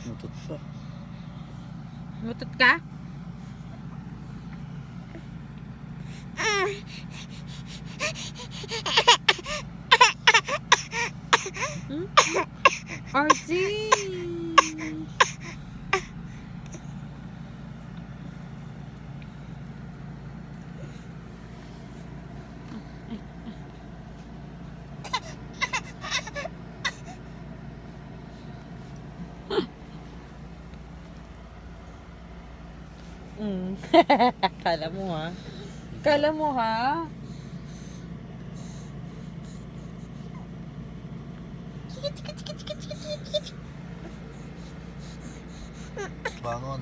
Mutot pa. Mutot ka? Artie! Kala mo ha? Kala mo ha? Bangon.